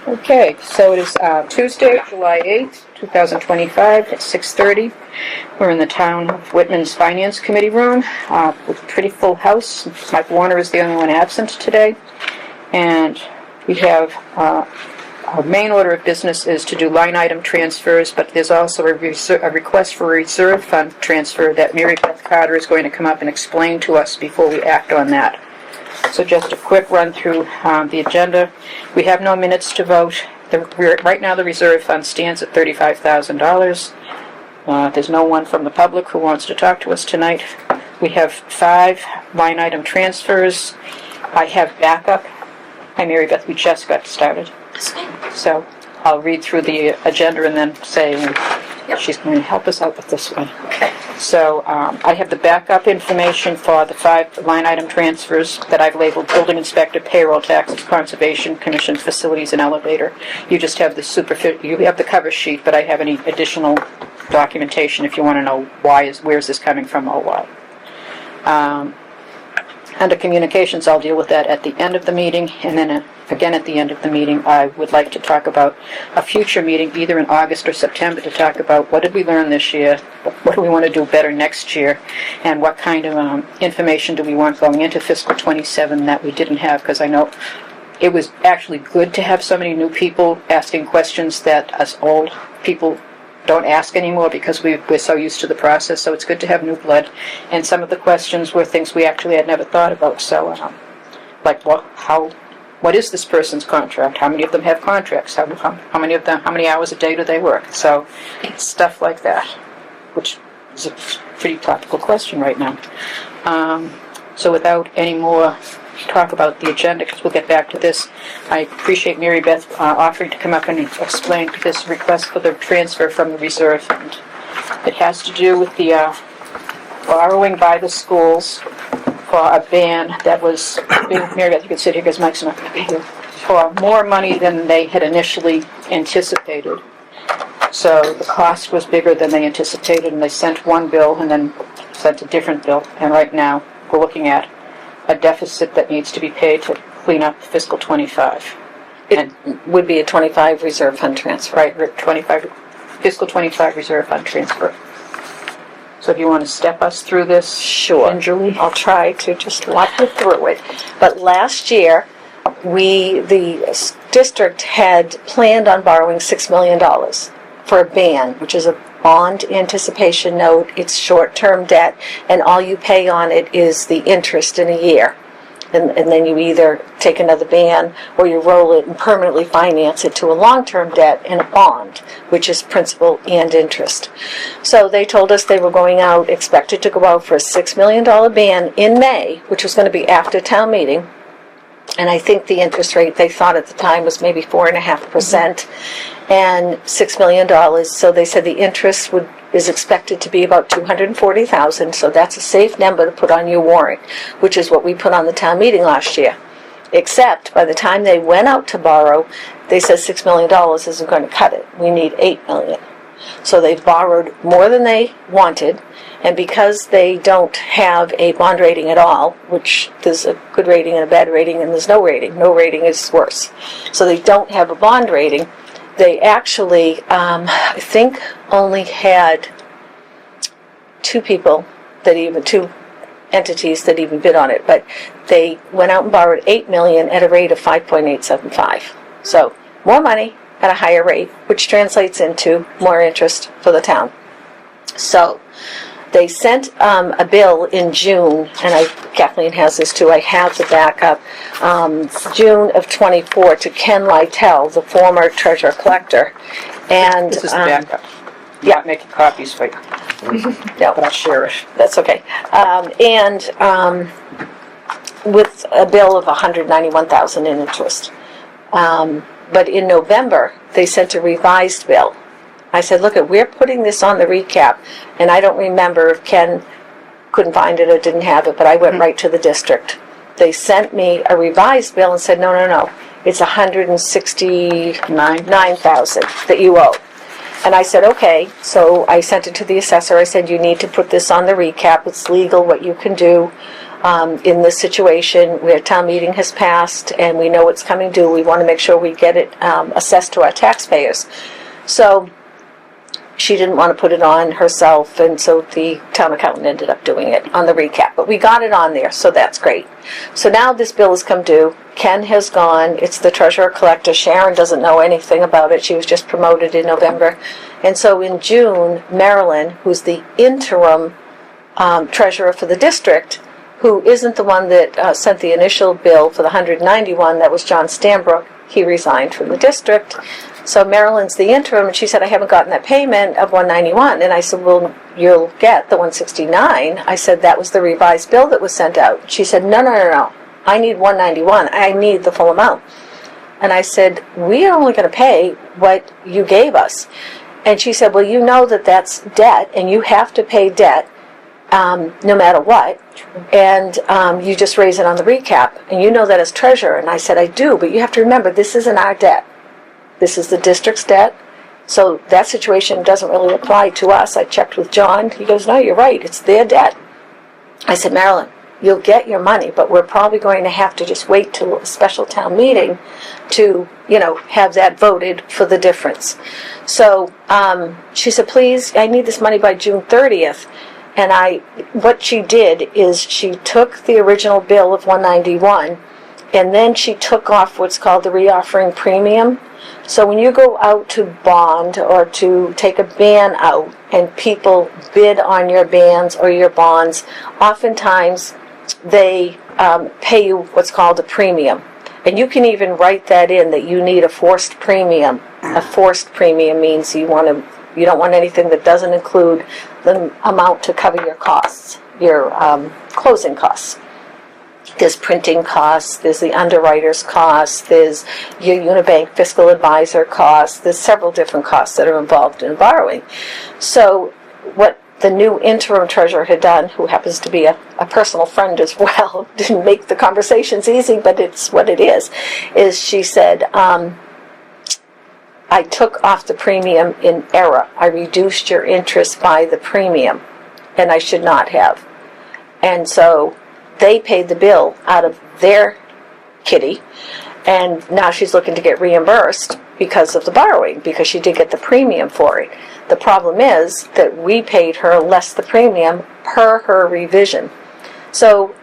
Okay, so it is Tuesday, July 8th, 2025 at 6:30. We're in the town of Whitman's Finance Committee room with a pretty full house. Mike Warner is the only one absent today. And we have our main order of business is to do line item transfers, but there's also a request for a reserve fund transfer that Mary Beth Carter is going to come up and explain to us before we act on that. So just a quick run through the agenda. We have no minutes to vote. Right now the reserve fund stands at $35,000. There's no one from the public who wants to talk to us tonight. We have 5 line item transfers. I have backup. Hi Mary Beth, we just got started. So I'll read through the agenda and then say she's going to help us out with this one. Okay. So I have the backup information for the 5 line item transfers that I've labeled building inspector, payroll, taxes, conservation commission, facilities, and elevator. You just have you have the cover sheet, but I have any additional documentation if you want to know where's this coming from or why. Under communications, I'll deal with that at the end of the meeting, and then again at the end of the meeting, I would like to talk about a future meeting, either in August or September, to talk about what did we learn this year, what do we want to do better next year, and what kind of information do we want going into fiscal 27 that we didn't have, because I know it was actually good to have so many new people asking questions that us old people don't ask anymore because we're so used to the process, so it's good to have new blood. And some of the questions were things we actually had never thought about. So, like what is this person's contract? How many of them have contracts? How many of them? How many hours a day do they work? So, stuff like that, which is a pretty topical question right now. So, without any more talk about the agenda, because we'll get back to this, I appreciate Mary Beth offering to come up and explain this request for the transfer from the reserve fund. It has to do with the borrowing by the schools for a ban that was, Mary Beth, you can sit here because Mike's not going to be here, for more money than they had initially anticipated. So the cost was bigger than they anticipated, and they sent one bill and then sent a different bill, and right now we're looking at a deficit that needs to be paid to clean up fiscal 25. It would be a 25 reserve fund transfer. Right, 25, fiscal 25 reserve fund transfer. So if you want to step us through this, Sure. Julie. I'll try to just walk you through it. But last year, the district had planned on borrowing $6 million for a ban, which is a bond anticipation note. It's short-term debt, and all you pay on it is the interest in a year. And then you either take another ban or you roll it and permanently finance it to a long-term debt and a bond, which is principal and interest. So they told us they were going out, expected to go out for a $6 million ban in May, which was going to be after town meeting. And I think the interest rate they thought at the time was maybe 4.5%. And $6 million, so they said the interest is expected to be about $240,000, so that's a safe number to put on your warrant, which is what we put on the town meeting last year. Except by the time they went out to borrow, they said $6 million isn't going to cut it. We need $8 million. So they've borrowed more than they wanted, and because they don't have a bond rating at all, which there's a good rating and a bad rating, and there's no rating. No rating is worse. So they don't have a bond rating. They actually, I think, only had 2 entities that even bid on it, but they went out and borrowed $8 million at a rate of 5.875. So more money at a higher rate, which translates into more interest for the town. So they sent a bill in June, and Kathleen has this too, I have the backup, June of 24 to Ken Lytell, the former treasurer collector. And This is the backup. yeah. Not making copies for you. No, But I'll share it. that's okay. With a bill of $191,000 in interest. But in November, they sent a revised bill. I said, look, we're putting this on the recap, and I don't remember if Ken couldn't find it or didn't have it, but I went right to the district. They sent me a revised bill and said, no, it's $169,000 that you owe. And I said, okay, so I sent it to the assessor. I said, you need to put this on the recap. It's legal, what you can do. in this situation where town meeting has passed and we know it's coming due. We want to make sure we get it assessed to our taxpayers. So she didn't want to put it on herself, and so the town accountant ended up doing it on the recap. But we got it on there, so that's great. So now this bill has come due. Ken has gone. It's the treasurer collector. Sharon doesn't know anything about it. She was just promoted in November. And so in June, Marilyn, who's the interim treasurer for the district, who isn't the one that sent the initial bill for the 191, that was John Stambrook. He resigned from the district. So Marilyn's the interim, and she said, I haven't gotten that payment of 191. And I said, well, you'll get the 169. I said, that was the revised bill that was sent out. She said, no. I need 191. I need the full amount. And I said, we are only going to pay what you gave us. And she said, well, you know that that's debt, and you have to pay debt no matter what. And you just raise it on the recap. And you know that as treasurer. And I said, I do, but you have to remember, this isn't our debt. This is the district's debt, so that situation doesn't really apply to us. I checked with John. He goes, no, you're right, it's their debt. I said, Marilyn, you'll get your money, but we're probably going to have to just wait till a special town meeting to, have that voted for the difference. So she said, please, I need this money by June 30th. And what she did is she took the original bill of 191, and then she took off what's called the reoffering premium. So when you go out to bond or to take a ban out and people bid on your bans or your bonds, oftentimes they pay you what's called a premium. And you can even write that in, that you need a forced premium. A forced premium means you don't want anything that doesn't include the amount to cover your costs, your closing costs. There's printing costs, there's the underwriter's costs, there's your Unibank fiscal advisor costs, there's several different costs that are involved in borrowing. So what the new interim treasurer had done, who happens to be a personal friend as well, didn't make the conversations easy, but it's what it is she said, I took off the premium in error. I reduced your interest by the premium, and I should not have. And so they paid the bill out of their kitty, and now she's looking to get reimbursed because of the borrowing, because she did get the premium for it. The problem is that we paid her less the premium per her revision. So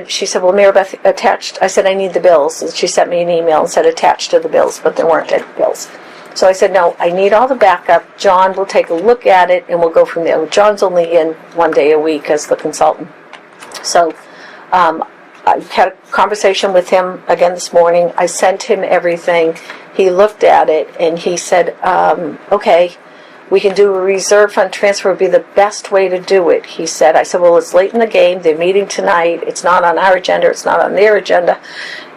she said, well, Mary Beth attached, I said, I need the bills. And she sent me an email and said attached to the bills, but there weren't any bills. So I said, no, I need all the backup. John will take a look at it, and we'll go from there. John's only in 1 day a week as the consultant. So I had a conversation with him again this morning. I sent him everything. He looked at it, and he said, okay, we can do a reserve fund transfer would be the best way to do it, he said. I said, well, it's late in the game. They're meeting tonight. It's not on our agenda. It's not on their agenda.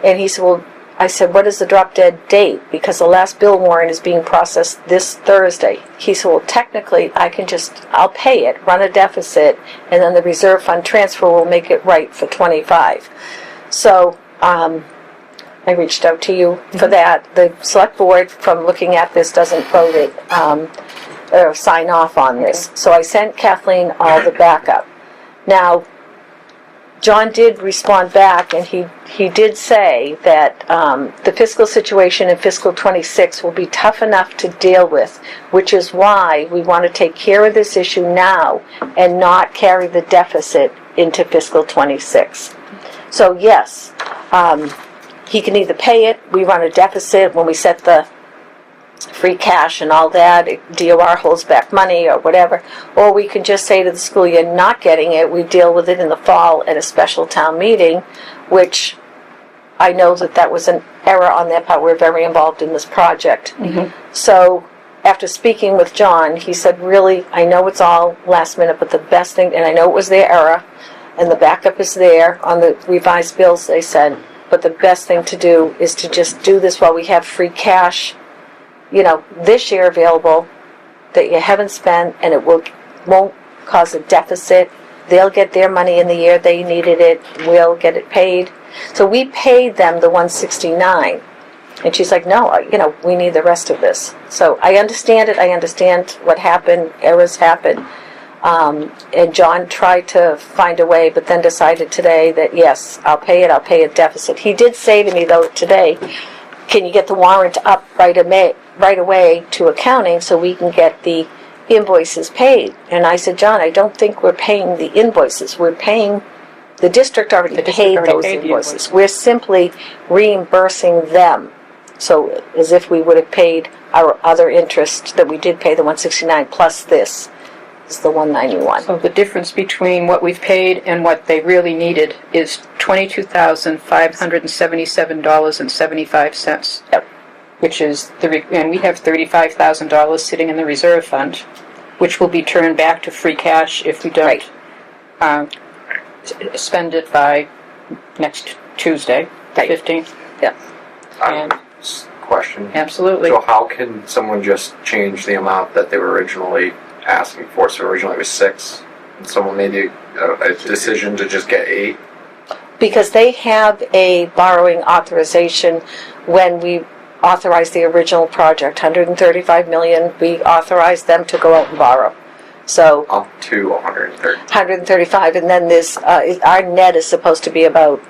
And he said, well, I said, what is the drop dead date? Because the last bill warrant is being processed this Thursday. He said, well, technically, I'll pay it, run a deficit, and then the reserve fund transfer will make it right for 25. So I reached out to you for that. The select board, from looking at this, doesn't vote it or sign off on this. So I sent Kathleen all the backup. Now, John did respond back, and he did say that the fiscal situation in fiscal 26 will be tough enough to deal with, which is why we want to take care of this issue now and not carry the deficit into fiscal 26. So yes, he can either pay it, we run a deficit when we set the free cash and all that, DOR holds back money or whatever, or we can just say to the school, you're not getting it, we deal with it in the fall at a special town meeting, which I know that was an error on their part. We're very involved in this project. Mm-hmm. So after speaking with John, he said, really, I know it's all last minute, but the best thing, and I know it was their error, and the backup is there on the revised bills they said, but the best thing to do is to just do this while we have free cash this year available that you haven't spent, and it won't cause a deficit. They'll get their money in the year they needed it. We'll get it paid. So we paid them the 169. And she's like, no, we need the rest of this. So I understand it. I understand what happened. Errors happen. And John tried to find a way, but then decided today that, yes, I'll pay a deficit. He did say to me, though, today, can you get the warrant up right away to accounting so we can get the invoices paid? And I said, John, I don't think we're paying the invoices. We're paying, the district already paid those invoices. We're simply reimbursing them. So as if we would have paid our other interest that we did pay, the 169 plus this is the 191. So the difference between what we've paid and what they really needed is $22,577.75. Yep. Which is and we have $35,000 sitting in the reserve fund, which will be turned back to free cash if we don't spend it by next Tuesday, the 15th. Yeah. And Question. absolutely. So how can someone just change the amount that they were originally asking for? So originally it was 6, and someone made a decision to just get 8. Because they have a borrowing authorization when we authorized the original project, 135 million, we authorized them to go out and borrow. So Up to 130. 135, and then there's, our net is supposed to be about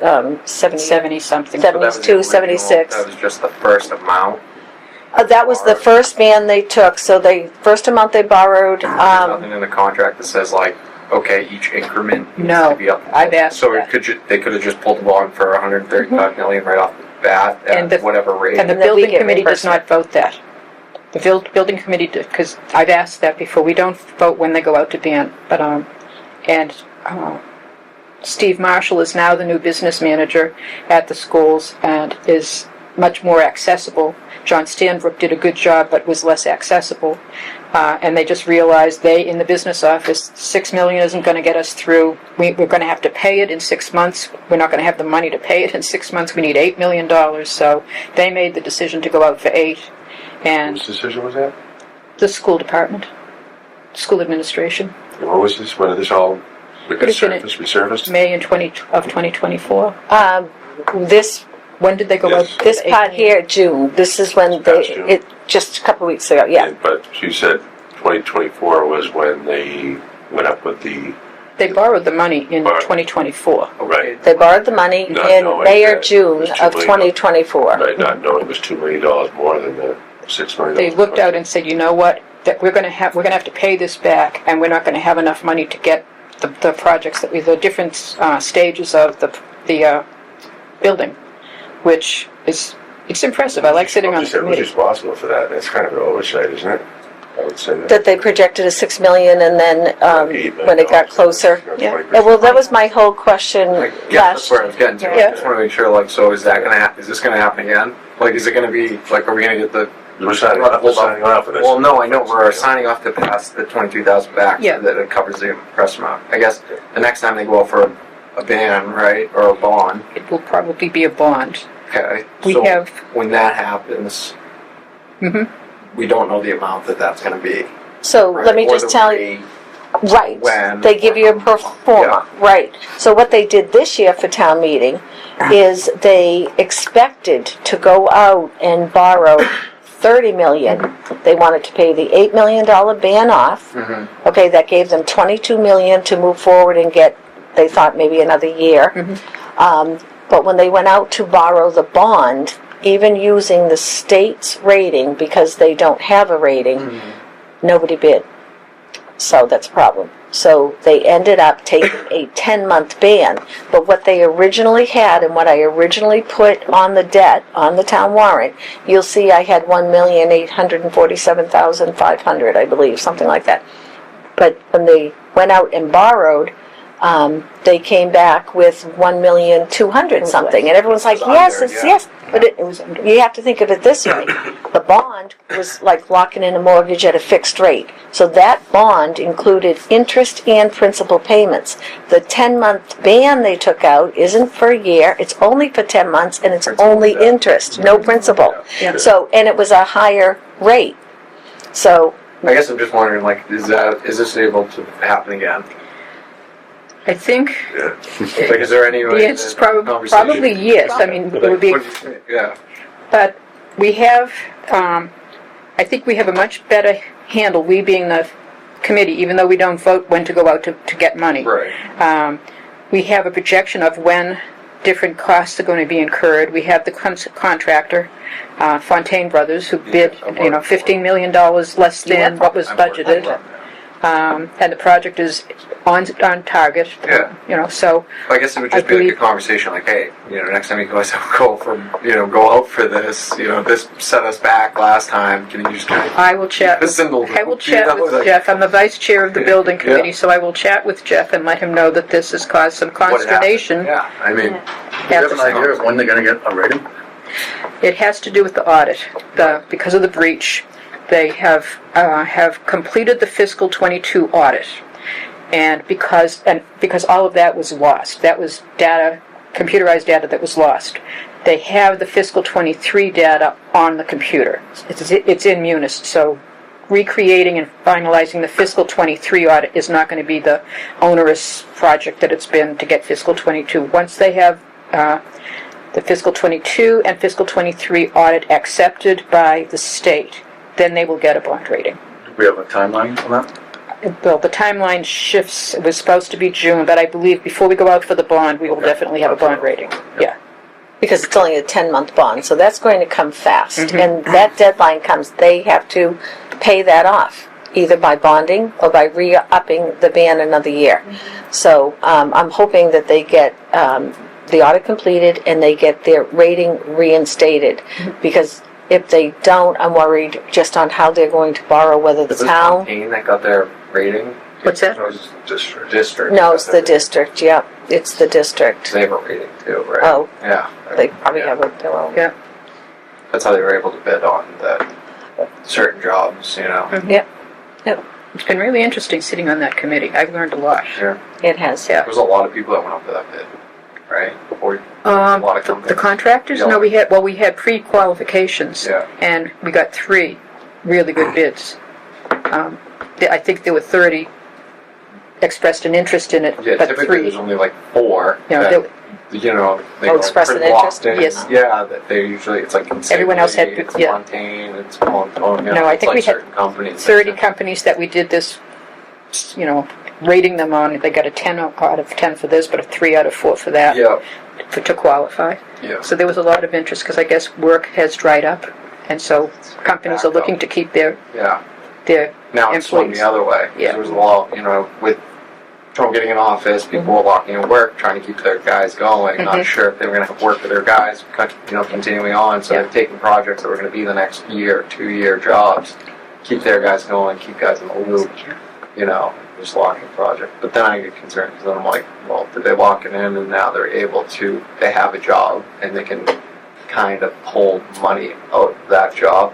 70. 70-something. So that was the 72, original- 76. That was just the first amount. That was the first ban they took, so the first amount they borrowed, There's nothing in the contract that says like, okay, each increment needs No, to be up. I've asked So that. they could have just pulled the bond for 135 million right off the bat And at the- whatever rate. And the And then we building get committee does not vote that. The building committee, because I've asked that before, we don't vote when they go out to ban, but, Steve Marshall is now the new business manager at the schools and is much more accessible. John Stanbrook did a good job, but was less accessible. And they just realized in the business office, $6 million isn't going to get us through. We're going to have to pay it in 6 months. We're not going to have the money to pay it in 6 months. We need $8 million. So they made the decision to go out for 8. And Whose decision was that? the school department, school administration, And what was this? When did this all resurfaced? May of 2024. this When did they go Yes. out? this part here, June, this is when Past June. just a couple of weeks ago, yeah. But you said 2024 was when they went up with the, They borrowed the money in Borrowed. 2024. right, They borrowed the money Not in knowing May or that June it was of $2 million. 2024. right, not knowing it was $2 million more than the $6 million. They looked out and said, you know what, that we're going to have to pay this back, and we're not going to have enough money to get the projects that the different stages of the building, which is, it's impressive. I like sitting on the Who's committee. responsible for that? That's kind of an oversight, isn't it? I would say that. That they projected a $6 million, and then $8 million when it got closer. Yeah. 20%. Well, that was my whole question Yeah, that's last. where I was getting to. Yeah. I just want to make sure, like, so is that gonna is this gonna happen again? Like, is it gonna be like, are we gonna get the? We're signing off for this. Well, no, I know we're signing off to pass the 22,000 back, Yeah. so that it covers the rest amount. I guess the next time they go out for a ban, right, or a bond. It will probably be a bond. Okay. We so have- when that happens, we don't know the amount that's gonna be. So Right? let me Or just the tell you. rate. Right. When- They give you a pro forma. Right. So what they did this year for town meeting is they expected to go out and borrow 30 million. They wanted to pay the $8 million ban off. Okay, that gave them 22 million to move forward and get, they thought maybe another year. But when they went out to borrow the bond, even using the state's rating, because they don't have a rating, nobody bid. So that's a problem. So they ended up taking a 10-month ban. But what they originally had and what I originally put on the debt, on the town warrant, you'll see I had 1,847,500, I believe, something like that. But when they went out and borrowed, they came back with 1,200,000 something, and everyone's like, It was yes, under, it's yeah. yes. But you have to think of it this way. The bond was like locking in a mortgage at a fixed rate. So that bond included interest and principal payments. The 10-month ban they took out isn't for a year, it's only for 10 months, and it's only interest, no principal. Yeah. So, and it was a higher rate. So, I guess I'm just wondering, like, is this able to happen again? I think Yeah. Like, is there any way? the answer is that conversation- probably yes. I mean, it would be. What do you think? Yeah. But we have, I think we have a much better handle, we being the committee, even though we don't vote when to go out to get money. Right. We have a projection of when different costs are going to be incurred. We have the contractor, Fontaine Brothers, who bid, $15 million less than what was budgeted. And the project is on target. Yeah. So I guess it would just I be like believe- a conversation, like, hey, next time you guys go out for this, this set us back last time. Can you just kind of I will chat. keep us in the loop? I will chat with Jeff. I'm the vice chair of the building committee, so I will chat with Jeff and let him know that this has caused some What happened. consternation. Yeah, I mean, Do you have an idea of when they're gonna get a rating? It has to do with the audit. Because of the breach, they have completed the fiscal 22 audit, and because all of that was lost, that was data, computerized data that was lost. They have the fiscal 23 data on the computer. It's in Munis, so recreating and finalizing the fiscal 23 audit is not going to be the onerous project that it's been to get fiscal 22. Once they have the fiscal 22 and fiscal 23 audit accepted by the state, then they will get a bond rating. Do we have a timeline on that? Well, the timeline shifts. It was supposed to be June, but I believe before we go out for the bond, we will definitely have a bond rating. Yeah. Because it's only a 10-month bond, so that's going to come fast. And that deadline comes, they have to pay that off, either by bonding or by re-upping the ban another year. So I'm hoping that they get the audit completed and they get their rating reinstated. Because if they don't, I'm worried just on how they're going to borrow, whether the is this town... Fontaine that got their rating? What's that? Or is it district? No, it's the district, yep, it's the district. They have a rating too, right? Oh. Yeah. They probably Yeah. have their own. Yeah. That's how they were able to bid on the certain jobs, Yep, It's been really interesting sitting on that committee. I've learned a lot. Sure. it has. Yeah. There was a lot of people that went up for that bid, right? Or a lot of companies. The contractors? Yeah. No, we had pre-qualifications. Yeah. And we got 3 really good bids. I think there were 30 expressed an interest in it, Yeah, but typically 3. there's only like 4 Yeah, that, they go express an pretty interest? locked in. Yes. Yeah, that they usually, it's like Everyone else had- it's yeah. Fontaine, it's Montone, No, I it's think like we had certain companies. 30 companies that we did this, rating them on. They got a 10 out of 10 for this, but a 3 out of 4 for that, Yeah, to qualify. yeah. So there was a lot of interest, because I guess work has dried up, and so companies are looking to keep their Yeah. their Now it's swung employees. the other way. Yeah. There was a lot, with Trump getting in office, people were locking in work, trying to keep their guys going, not sure if they were going to have work for their guys, continuing on. So Yeah. they're taking projects that were going to be the next year, 2-year jobs, keep their guys going, keep guys in the loop, just locking project. But then I get concerned because then I'm like, well, did they lock it in and now they're able to, they have a job and they can kind of pull money out of that job.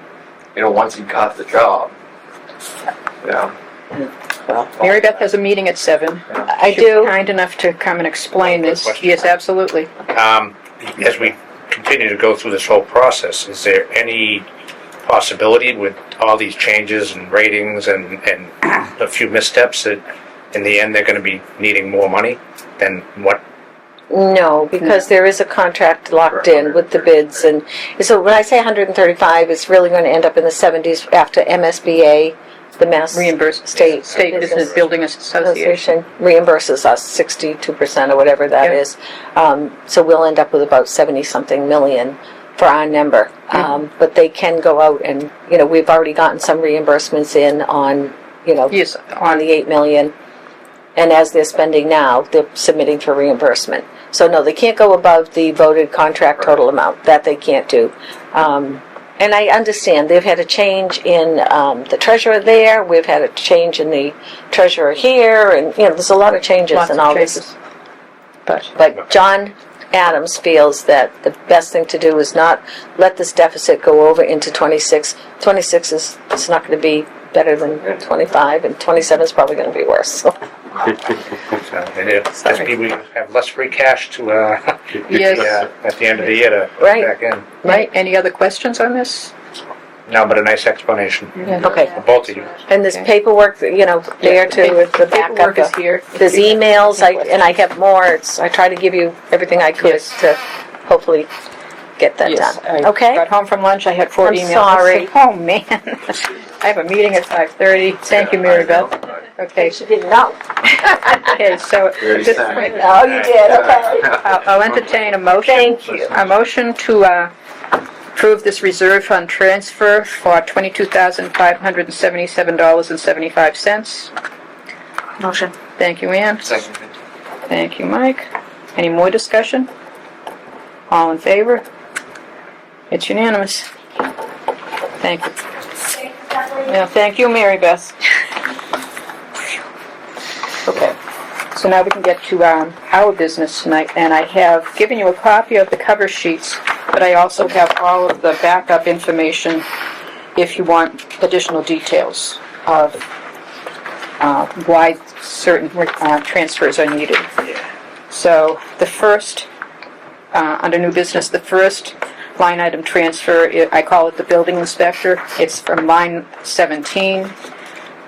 Once you got the job, Well, Mary Beth has a meeting at 7. I She was do. kind enough to come and explain Good this. question. Yes, absolutely. As we continue to go through this whole process, is there any possibility with all these changes and ratings and a few missteps that in the end they're going to be needing more money than what? No, because there is a contract locked in with the bids, and so when I say 135, it's really going to end up in the 70s after MSBA, the Mass State Business Building Association. reimburses us 62% or whatever that Yeah. is. So we'll end up with about 70-something million for our number. But they can go out and, we've already gotten some reimbursements in on, Yes, on the 8 million. And as they're spending now, they're submitting for reimbursement. So no, they can't go above the voted contract total amount. That they can't do. And I understand, they've had a change in the treasurer there, we've had a change in the treasurer here, and, there's a lot of changes lots and of all this. changes. But But John Adams feels that the best thing to do is not let this deficit go over into 26. 26 it's not going to be better than 25, and 27 is probably going to be worse. So. As people have less free cash to Yes. at the end of the year to put Right. back in. Right, any other questions on this? No, but a nice explanation Okay. for both of you. And there's Okay. paperwork, there too, with the backup. Paperwork is here. There's emails, and I have more. I try to give you everything I could Yes. to hopefully get that Yes, done. I Okay? got home from lunch, I had 4 I'm emails. sorry. I said, oh, man. I have a meeting at 5:30. Thank you, Mary Beth. Okay, She didn't know. okay, so We already this sang. point, Oh, you did, okay. I'll entertain a motion. Thank you. A motion to approve this reserve fund transfer for $22,577.75. Motion. Thank you, Ann. Second. Thank you, Mike. Any more discussion? All in favor? It's unanimous. Thank you. Yeah, thank you, Mary Beth. Okay, so now we can get to our business tonight, and I have given you a copy of the cover sheets, but I also have all of the backup information if you want additional details of why certain transfers are needed. So the first, under new business, the first line item transfer, I call it the building inspector. It's from line 17,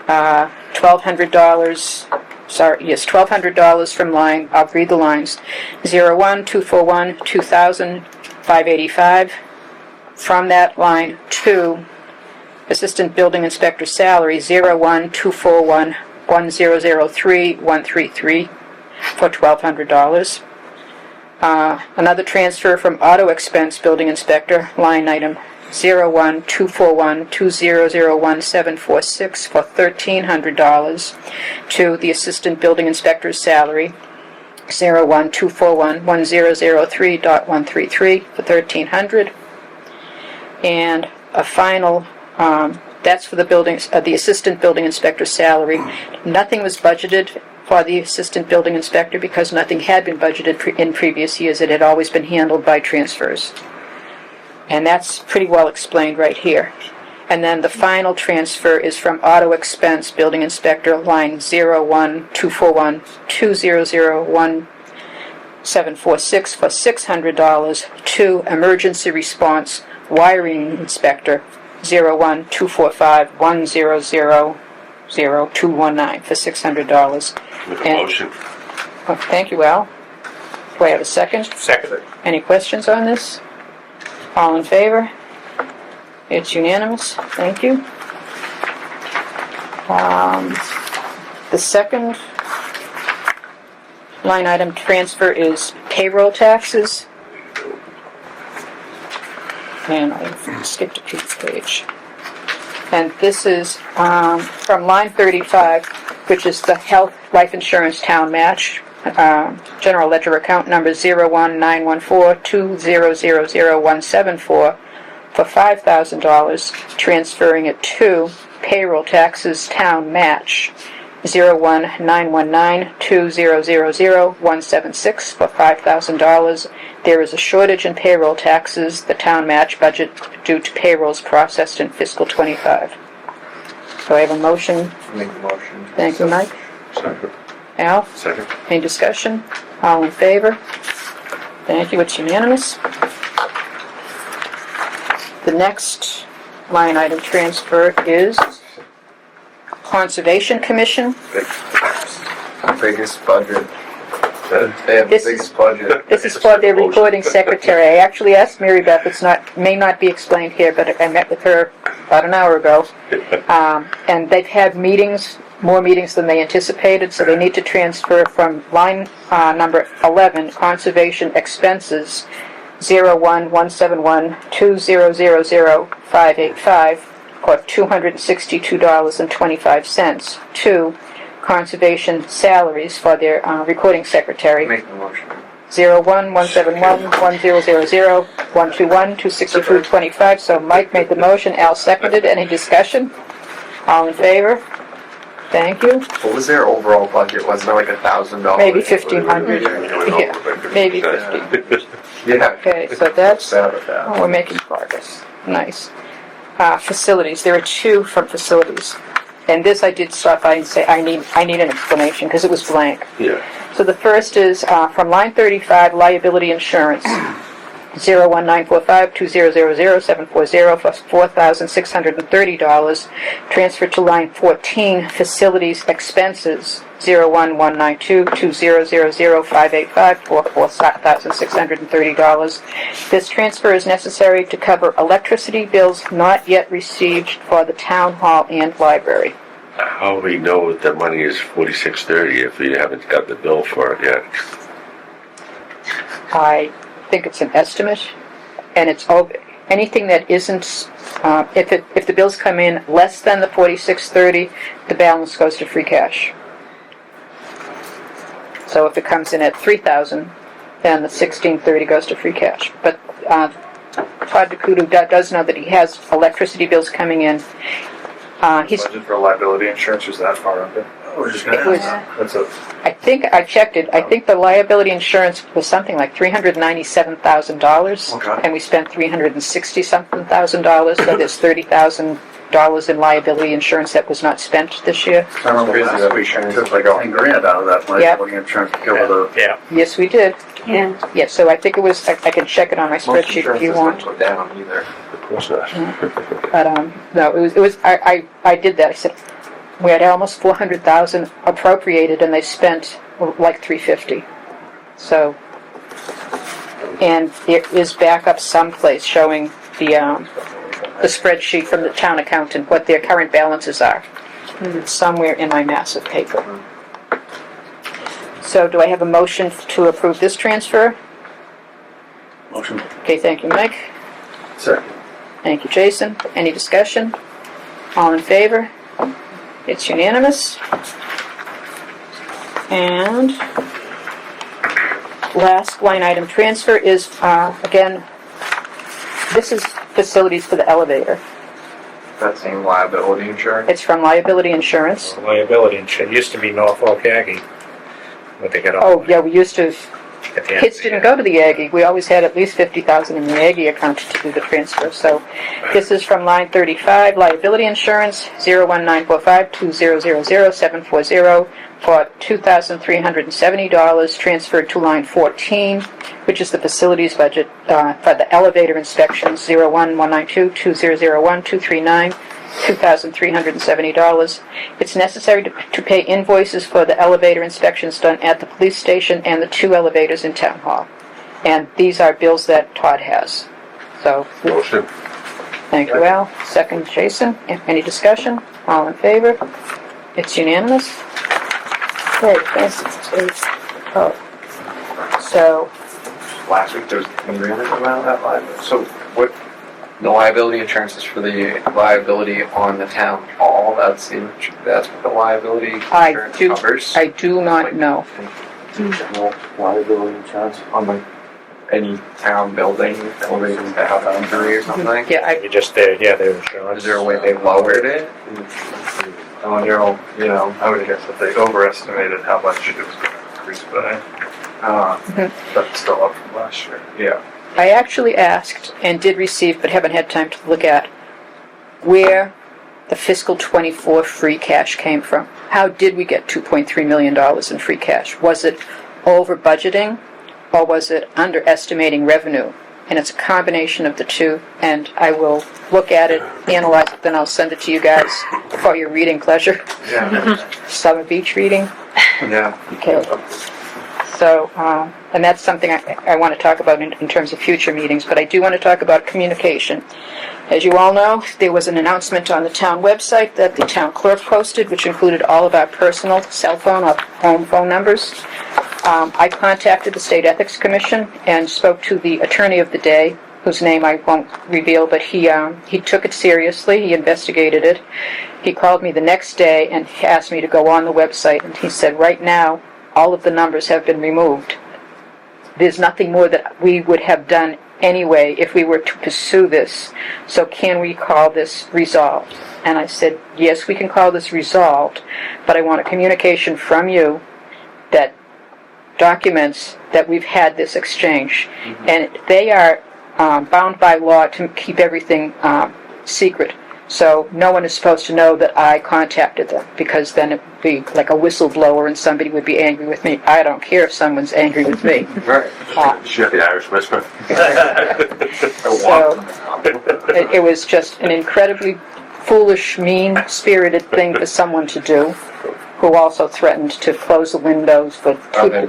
$1,200. Sorry, yes, $1,200 from line, I'll read the lines, 01, 241, 2,000, 585. From that line to Assistant Building Inspector salary, 01, 241, 1003, 133 for $1,200. Another transfer from auto expense building inspector, line item 01, 241, 2001746 for $1,300 to the assistant building inspector's salary, 01, 241, 1003.133 for $1,300. And a final, that's for the assistant building inspector's salary. Nothing was budgeted for the assistant building inspector because nothing had been budgeted in previous years. It had always been handled by transfers. And that's pretty well explained right here. And then the final transfer is from auto expense building inspector, line 01, 241, 2001746 for $600 to emergency response wiring inspector, 01, 245, 10000219 for $600. Make a And- motion. Oh, thank you, Al. Do I have a second? Second. Any questions on this? All in favor? It's unanimous. Thank you. The second line item transfer is payroll taxes. And I skipped a page. And this is from line 35, which is the health life insurance town match. General ledger account number 0191420000174 for $5,000, transferring it to payroll taxes town match 0191920000176 for $5,000. There is a shortage in payroll taxes, the town match budget due to payrolls processed in fiscal 25. So I have a motion. Make the motion. Thank you, Mike. Second. Al? Second. Any discussion? All in favor? Thank you, it's unanimous. The next line item transfer is Conservation Commission. Biggest budget. They have the This is- biggest budget. This is for their recording secretary. I actually asked Mary Beth, may not be explained here, but I met with her about an hour ago. And they've had meetings, more meetings than they anticipated, so they need to transfer from line number 11, Conservation Expenses, 0117120000585 or $262.25 to Conservation Salaries for their recording secretary, Make the motion. 01171100121 So Mike made the motion, Al seconded. Any discussion? All in favor? Thank you. What was their overall budget? Wasn't it like $1,000? Maybe 1,500. It went Yeah, over by 50%. maybe 50. Yeah. Okay, so that's, Sad with that. we're making progress. Nice. Facilities, there are two from facilities. And this I did stop by and say, I need an explanation because it was blank. Yeah. So the first is from line 35, liability insurance, 0194520000740 for $4,630. Transferred to line 14, facilities expenses, 0119220000585 for $4,630. This transfer is necessary to cover electricity bills not yet received for the town hall and library. How do we know that the money is 4630 if we haven't got the bill for it yet? I think it's an estimate, and it's over, anything that isn't, if the bills come in less than the 4630, the balance goes to free cash. So if it comes in at 3,000, then the 1630 goes to free cash. But Todd DeCudo does know that he has electricity bills coming in. He's, Budget for liability insurance was that far under? I was just gonna It was- ask. That's a, I think, I checked it, I think the liability insurance was something like $397,000. Okay. And we spent $360-something thousand, so there's $30,000 in liability insurance that was not spent this year. I remember Crazy last that week, insurance took is like going. 10 grand out of that liability insurance to cover the, Yeah, Yes, we did. Yeah. Yes, so I think it was, I can check it on my Most spreadsheet if you insurances want. don't go down either. Of course not. But, no, it was, I did that. I said, we had almost 400,000 appropriated and they spent like 350. So, and there is backup someplace showing the spreadsheet from the town accountant, what their current balances are. It's somewhere in my massive paper. So do I have a motion to approve this transfer? motion. Okay, thank you, Mike. Second. Thank you, Jason. Any discussion? All in favor? It's unanimous. And last line item transfer is, again, this is facilities for the elevator. That's in liability insurance. It's from liability insurance. liability insurance, used to be Norfolk Aggie, but they got all. Oh, yeah, we used to, at the end kids of the didn't year. go to the Aggie. We always had at least 50,000 in the Aggie account to do the transfer. So this is from line 35, liability insurance, 01945-2000-740 for $2,370 transferred to line 14, which is the facilities budget for the elevator inspections, 01192-2001-239, $2,370. It's necessary to pay invoices for the elevator inspections done at the police station and the 2 elevators in Town Hall. And these are bills that Todd has. So, Motion. thank you, Al. Second, Jason. Any discussion? All in favor? It's unanimous. Okay, thanks. Oh. So, Last week there was an agreement around that liability. So what, the liability insurance is for the liability on the town hall, that's what the liability insurance covers? I do not know. General liability insurance on like any town building, elevators that have an injury or something? Yeah, We just, their insurance. Is there a way they lowered it? Oh, you know, I would guess that they overestimated how much it was going to increase by, but still up from last year. yeah. I actually asked and did receive, but haven't had time to look at, where the fiscal 24 free cash came from. How did we get $2.3 million in free cash? Was it over budgeting or was it underestimating revenue? And it's a combination of the two, and I will look at it, analyze it, then I'll send it to you guys for your reading pleasure. Yeah. Summer beach reading. Yeah. Okay. So, and that's something I want to talk about in terms of future meetings, but I do want to talk about communication. As you all know, there was an announcement on the town website that the town clerk posted, which included all of our personal cell phone or home phone numbers. I contacted the State Ethics Commission and spoke to the attorney of the day, whose name I won't reveal, but he took it seriously. He investigated it. He called me the next day and asked me to go on the website, and he said, right now, all of the numbers have been removed. There's nothing more that we would have done anyway if we were to pursue this. So can we call this resolved? And I said, yes, we can call this resolved, but I want a communication from you that documents that we've had this exchange. And they are bound by law to keep everything secret. So no one is supposed to know that I contacted them, because then it would be like a whistleblower and somebody would be angry with me. I don't care if someone's angry with me. Right. She got the Irish whisper. So it was just an incredibly foolish, mean-spirited thing for someone to do, who also threatened to close the windows for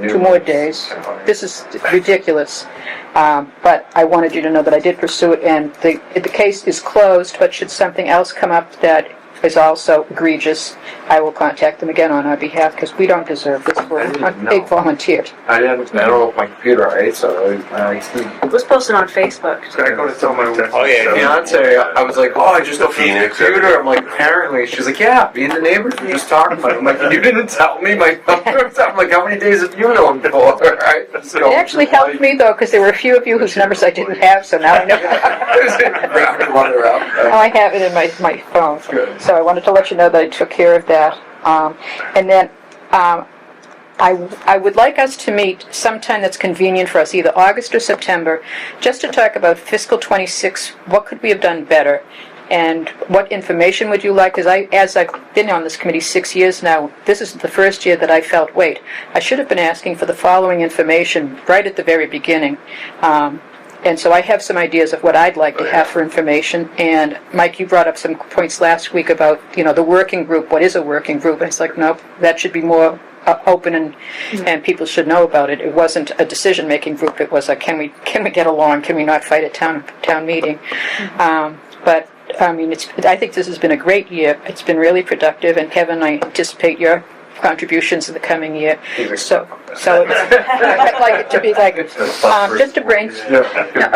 two more days. This is ridiculous. But I wanted you to know that I did pursue it, and the case is closed, but should something else come up that is also egregious, I will contact them again on our behalf, because we don't deserve this. We're I didn't know. unpaid volunteers. I don't know my computer, right? So It was posted on Facebook. So I go to tell my Oh, yeah. Fiance, I was like, oh, I just opened the Phoenix, computer. I'm like, apparently, she's like, yeah, me and the neighbors were just talking about it. I'm like, you didn't tell me my number. I'm like, how many days have you known for? Right? So, It actually helped me, though, because there were a few of you whose numbers I didn't have, so now I know. Grab your mother out. Oh, I have it in my phone. Good. So I wanted to let you know that I took care of that. And then I would like us to meet sometime that's convenient for us, either August or September, just to talk about fiscal '26, what could we have done better? And what information would you like? Because as I've been on this committee 6 years now, this is the first year that I felt, wait, I should have been asking for the following information right at the very beginning. And so I have some ideas of what I'd like to have for information. And Mike, you brought up some points last week about, the working group. What is a working group? And it's like, nope, that should be more open and people should know about it. It wasn't a decision-making group. It was a, can we get along? Can we not fight at town meeting? But I mean, I think this has been a great year. It's been really productive. And Kevin, I anticipate your contributions in the coming year. So I'd like it to be like just a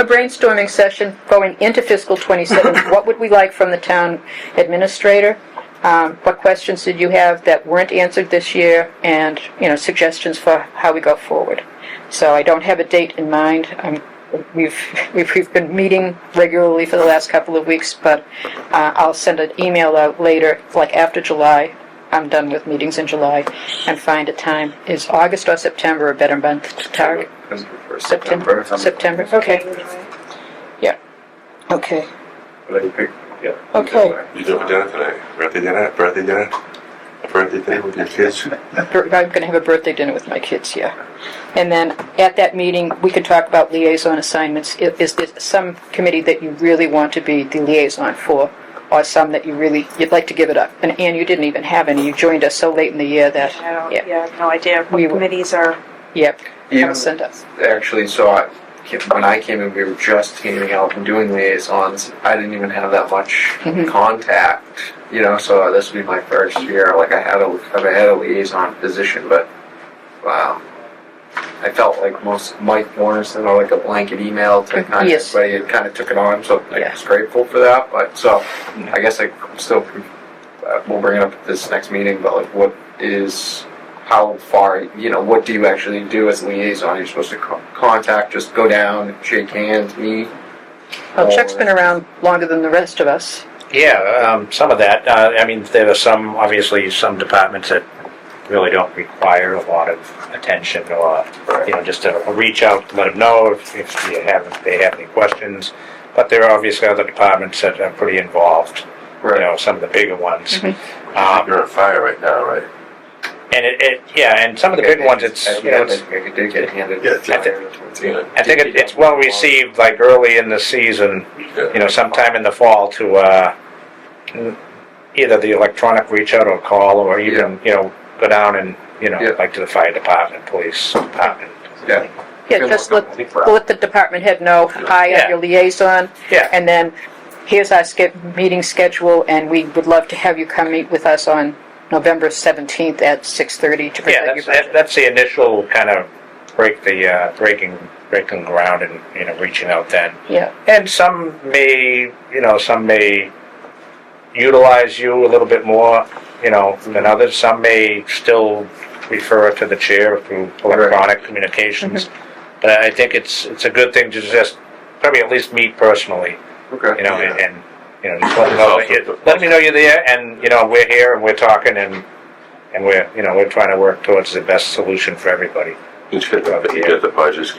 brainstorming session going into fiscal '27. What would we like from the town administrator? What questions did you have that weren't answered this year? And suggestions for how we go forward. So I don't have a date in mind. We've been meeting regularly for the last couple of weeks, but I'll send an email out later, like after July. I'm done with meetings in July, and find a time. Is August or September a better month to target? September. Okay. Yeah. Okay. Okay. You doing for dinner tonight? Birthday dinner? A birthday dinner with your kids? I'm going to have a birthday dinner with my kids, yeah. And then at that meeting, we can talk about liaison assignments. Is there some committee that you really want to be the liaison for? Or some that you'd like to give it up? And Ann, you didn't even have any. You joined us so late in the year that... I have no idea what committees are. Yep. Even Send us. actually, when I came in, we were just teaming out and doing liaisons. I didn't even have that much contact, so this would be my first year. Like, I've had a liaison position, but I felt like Mike Warner sent out like a blanket email to kind of Yes. everybody and kind of took it on, so I Yeah. was grateful for that. But so I guess I'm still, we'll bring it up at this next meeting, but like how far, what do you actually do as a liaison? You're supposed to contact, just go down, shake hands, meet? Well, Chuck's been around longer than the rest of us. Yeah, some of that. There are obviously some departments that really don't require a lot of attention or, just to reach out, let them know if they have any questions. But there are obviously other departments that are pretty involved, Right. some of the bigger ones. You're on fire right now, right? And and some of the big ones, I did get handed I think it's well received, like early in the season, sometime in the fall to either the electronic reach out or call, or even, go down and, like to the fire department, police department. Yeah. Yeah, just let the department head know, hi, I'm your liaison. Yeah. And then, here's our meeting schedule, and we would love to have you come meet with us on November 17th at 6:30 to present your budget. That's the initial kind of breaking ground and, reaching out then. Yeah. And some may utilize you a little bit more, than others. Some may still refer to the chair through electronic communications. But I think it's a good thing to just probably at least meet personally, Okay. and just let me know you're there, and we're here and we're talking, and we're trying to work towards the best solution for everybody. You get the budgets,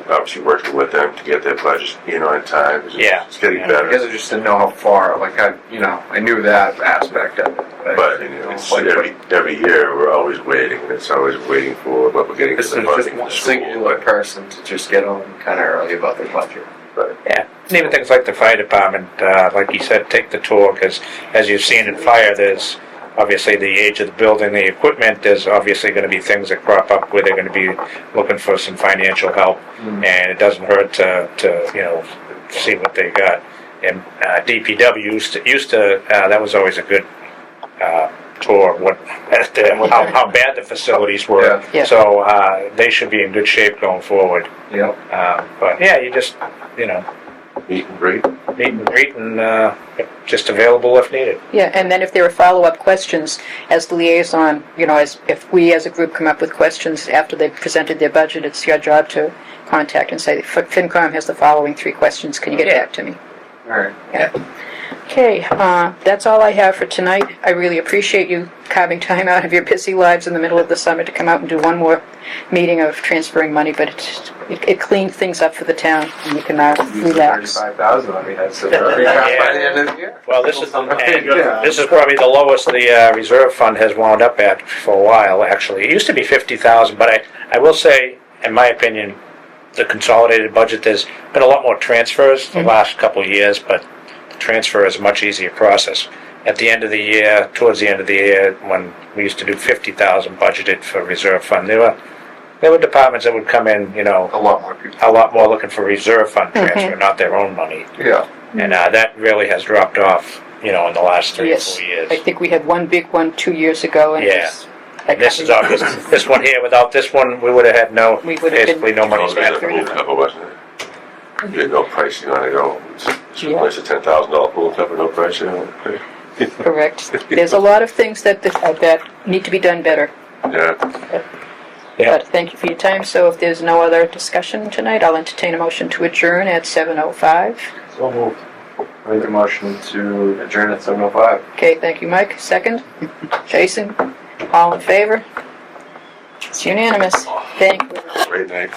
obviously working with them to get their budgets on time. It's getting I better. guess I just didn't know how far, like I knew that aspect of it. But it's every year we're always waiting. It's always waiting for what we're getting to It's the just budget. one singular person to just get on kind of early about their budget. Yeah, and even things like the fire department, like you said, take the tour, because as you've seen in fire, there's obviously the age of the building, the equipment, there's obviously going to be things that crop up where they're going to be looking for some financial help, and it doesn't hurt to see what they got. And DPW used to that was always a good how bad the facilities were. Yeah. So, they should be in good shape going forward. Yep. But yeah, you just, you know, Meet and greet. meet and greet and, just available if needed. Yeah, and then if there are follow-up questions, as the liaison, you know, if we as a group come up with questions after they've presented their budget, it's your job to contact and say, FinCom has the following 3 questions, can you get back to me? All right. Okay, that's all I have for tonight. I really appreciate you carving time out of your busy lives in the middle of the summer to come out and do one more meeting of transferring money, but it cleaned things up for the town, and you can relax. 35,000, I mean, that's pretty fast by the end of the year. Well, this is, Yeah. this is probably the lowest the reserve fund has wound up at for a while, actually. It used to be 50,000, but I will say, in my opinion, the consolidated budget, there's been a lot more transfers the last couple of years, but the transfer is a much easier process. At the end of the year, towards the end of the year, when we used to do 50,000 budgeted for reserve fund, there were departments that would come in, you know, A lot more people. a lot more looking for reserve fund transfer, not their own money. Yeah. And that really has dropped off, you know, in the last 3 or Yes, 4 years. I think we had one big one 2 years ago, and Yeah. and This is obvious. This one here, without this one, we would have had We would have been- basically no money It was a spent. pool cover, wasn't it? You had no pricing on it, It's Yeah. replaced a $10,000 pool cover, no pricing on it. Correct. There's a lot of things that need to be done better. Yeah. Yeah. But thank you for your time. So if there's no other discussion tonight, I'll entertain a motion to adjourn at 7:05. So moved. Make a motion to adjourn at 7:05. Okay, thank you, Mike. Second? Jason? All in favor? It's unanimous. Thank you. Great night.